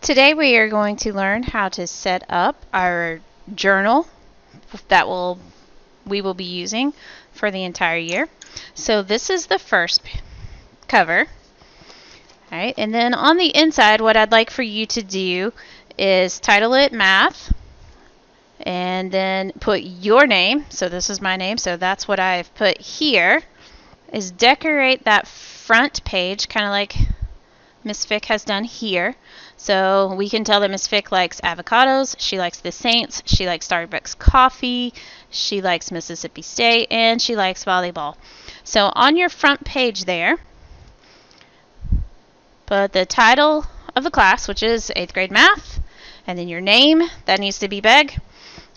Today we are going to learn how to set up our journal that we will be using for the entire year. So this is the first cover. All right, and then on the inside what I'd like for you to do is title it Math and then put your name. So this is my name, so that's what I've put here. Is decorate that front page kind of like Miss Fick has done here. So we can tell that Miss Fick likes avocados, she likes the Saints, she likes Starbucks coffee, she likes Mississippi State, and she likes volleyball. So on your front page there, put the title of the class, which is 8th grade math, and then your name, that needs to be big.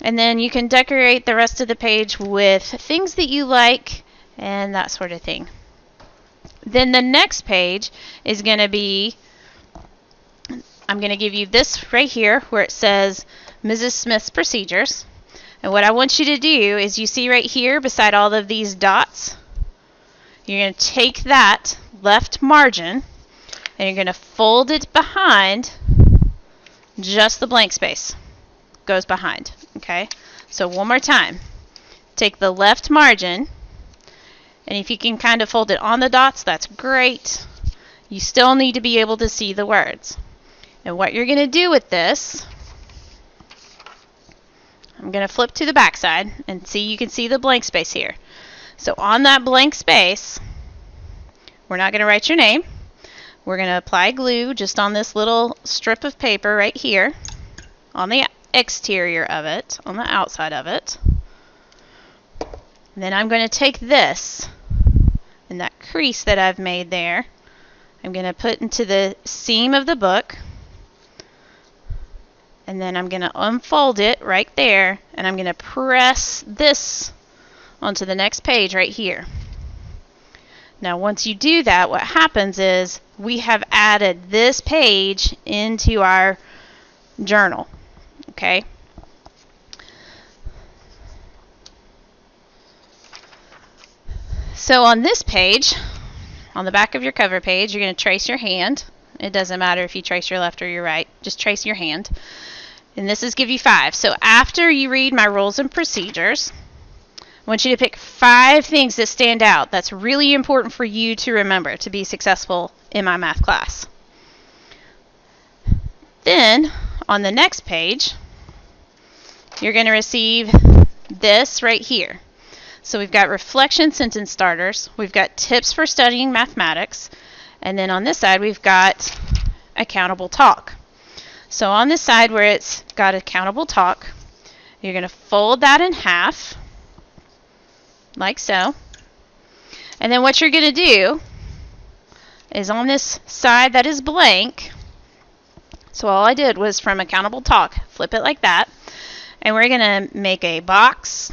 And then you can decorate the rest of the page with things that you like and that sort of thing. Then the next page is going to be, I'm going to give you this right here where it says Mrs. Smith's procedures. And what I want you to do is, you see right here beside all of these dots, you're going to take that left margin and you're going to fold it behind just the blank space. Goes behind. Okay? So one more time. Take the left margin, and if you can kind of fold it on the dots, that's great. You still need to be able to see the words. And what you're going to do with this, I'm going to flip to the back side and see, you can see the blank space here. So on that blank space, we're not going to write your name. We're going to apply glue just on this little strip of paper right here on the exterior of it, on the outside of it. And then I'm going to take this and that crease that I've made there, I'm going to put into the seam of the book. And then I'm going to unfold it right there, and I'm going to press this onto the next page right here. Now once you do that, what happens is we have added this page into our journal. Okay? So on this page, on the back of your cover page, you're going to trace your hand. It doesn't matter if you trace your left or your right, just trace your hand. And this is give you 5. So after you read my rules and procedures, I want you to pick 5 things that stand out. That's really important for you to remember to be successful in my math class. Then on the next page, you're going to receive this right here. So we've got reflection sentence starters, we've got tips for studying mathematics, and then on this side we've got accountable talk. So on this side where it's got accountable talk, you're going to fold that in half, like so. And then what you're going to do is on this side that is blank, so all I did was from accountable talk, flip it like that, and we're going to make a box.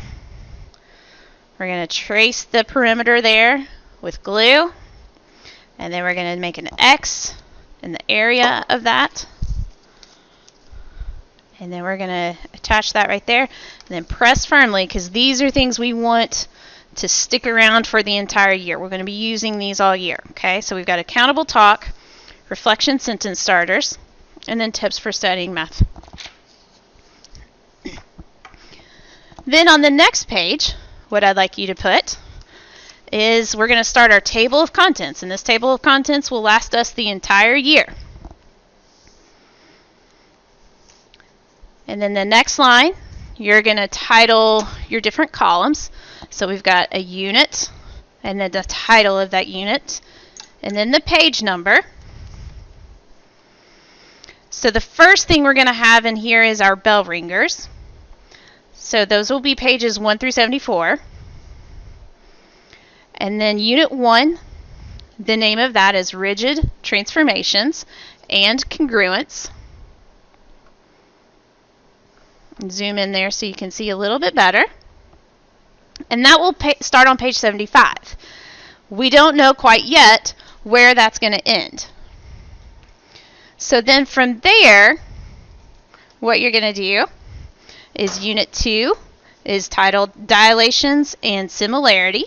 We're going to trace the perimeter there with glue, and then we're going to make an X in the area of that. And then we're going to attach that right there, and then press firmly, because these are things we want to stick around for the entire year. We're going to be using these all year. Okay, so we've got accountable talk, reflection sentence starters, and then tips for studying math. Then on the next page, what I'd like you to put is we're going to start our table of contents, and this table of contents will last us the entire year. And then the next line, you're going to title your different columns. So we've got a unit, and then the title of that unit, and then the page number. So the first thing we're going to have in here is our bell ringers. So those will be pages 1 through 74. And then Unit 1, the name of that is Rigid Transformations and Congruence. Zoom in there so you can see a little bit better. And that will start on page 75. We don't know quite yet where that's going to end. So then from there, what you're going to do is Unit 2 is titled Dilations and Similarity.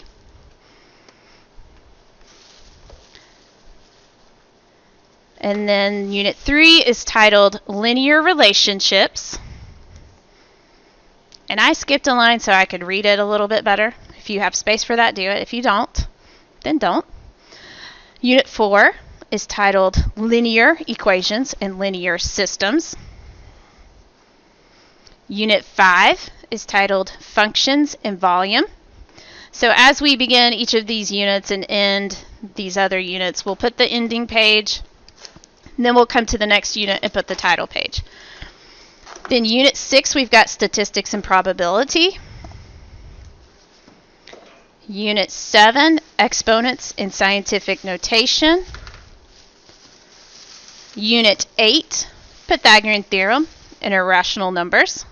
And then Unit 3 is titled Linear Relationships. And I skipped a line so I could read it a little bit better. If you have space for that, do it. If you don't, then don't. Unit 4 is titled Linear Equations and Linear Systems. Unit 5 is titled Functions and Volume. So as we begin each of these units and end these other units, we'll put the ending page, and then we'll come to the next unit and put the title page. Then Unit 6, we've got Statistics and Probability. Unit 7, Exponents in Scientific Notation. Unit 8, Pythagorean Theorem and Irrational Numbers.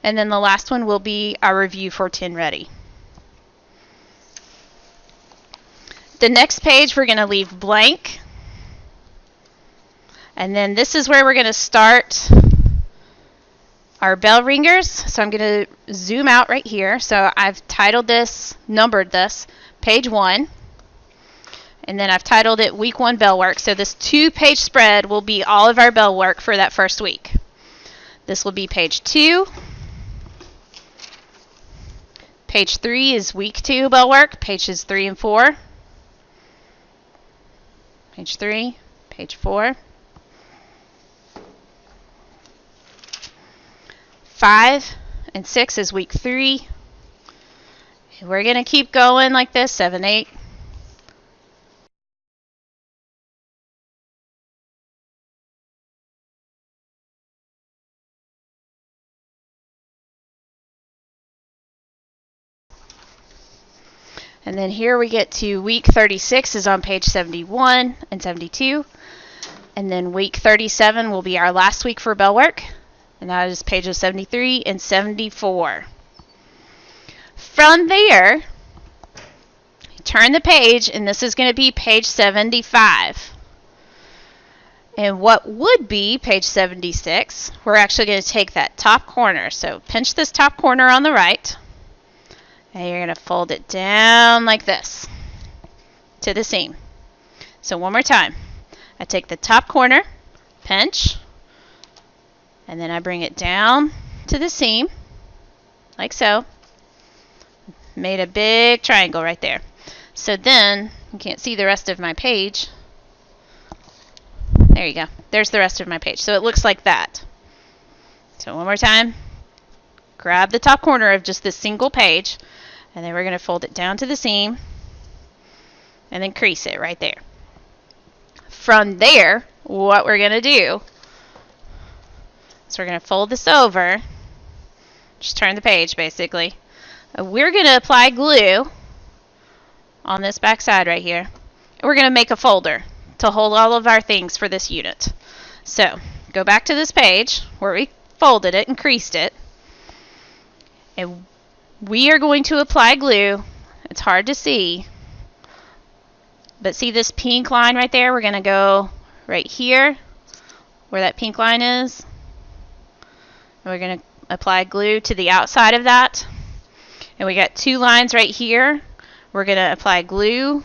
And then the last one will be our review for 10 Ready. The next page we're going to leave blank. And then this is where we're going to start our bell ringers. So I'm going to zoom out right here. So I've titled this, numbered this, page 1. And then I've titled it Week 1 Bell Work. So this 2-page spread will be all of our bell work for that first week. This will be page 2. Page 3 is Week 2 bell work, pages 3 and 4. Page 3, page 4. 5 and 6 is Week 3. And we're going to keep going like this, 7, 8. And then here we get to week 36 is on page 71 and 72. And then week 37 will be our last week for bell work. And that is pages 73 and 74. From there, turn the page, and this is going to be page 75. And what would be page 76, we're actually going to take that top corner. So pinch this top corner on the right. And you're going to fold it down like this to the seam. So one more time. I take the top corner, pinch, and then I bring it down to the seam, like so. Made a big triangle right there. So then, you can't see the rest of my page. There you go. There's the rest of my page. So it looks like that. So one more time. Grab the top corner of just this single page, and then we're going to fold it down to the seam, and then crease it right there. From there, what we're going to do is we're going to fold this over, just turn the page basically. We're going to apply glue on this back side right here, and we're going to make a folder to hold all of our things for this unit. So go back to this page where we folded it and creased it, and we are going to apply glue. It's hard to see, but see this pink line right there? We're going to go right here where that pink line is. We're going to apply glue to the outside of that. And we got 2 lines right here. We're going to apply glue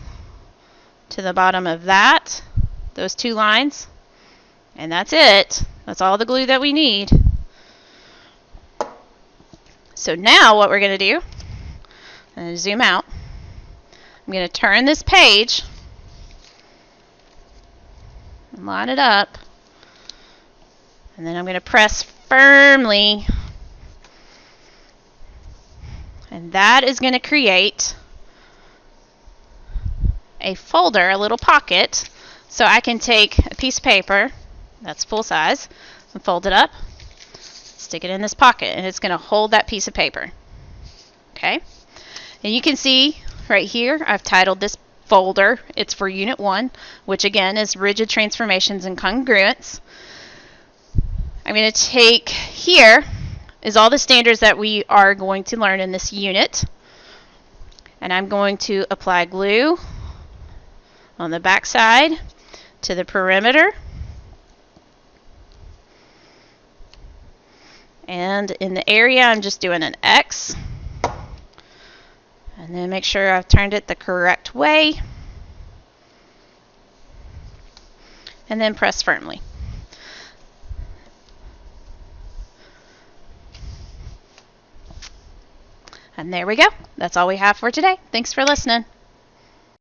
to the bottom of that, those 2 lines. And that's it. That's all the glue that we need. So now what we're going to do, I'm going to zoom out. I'm going to turn this page and line it up. And then I'm going to press firmly. And that is going to create a folder, a little pocket. So I can take a piece of paper that's full size and fold it up. Stick it in this pocket, and it's going to hold that piece of paper. Okay? And you can see right here, I've titled this folder. It's for Unit 1, which again is Rigid Transformations and Congruence. I'm going to take here is all the standards that we are going to learn in this unit. And I'm going to apply glue on the back side to the perimeter. And in the area, I'm just doing an X. And then make sure I've turned it the correct way. and then press firmly. And there we go. That's all we have for today. Thanks for listening.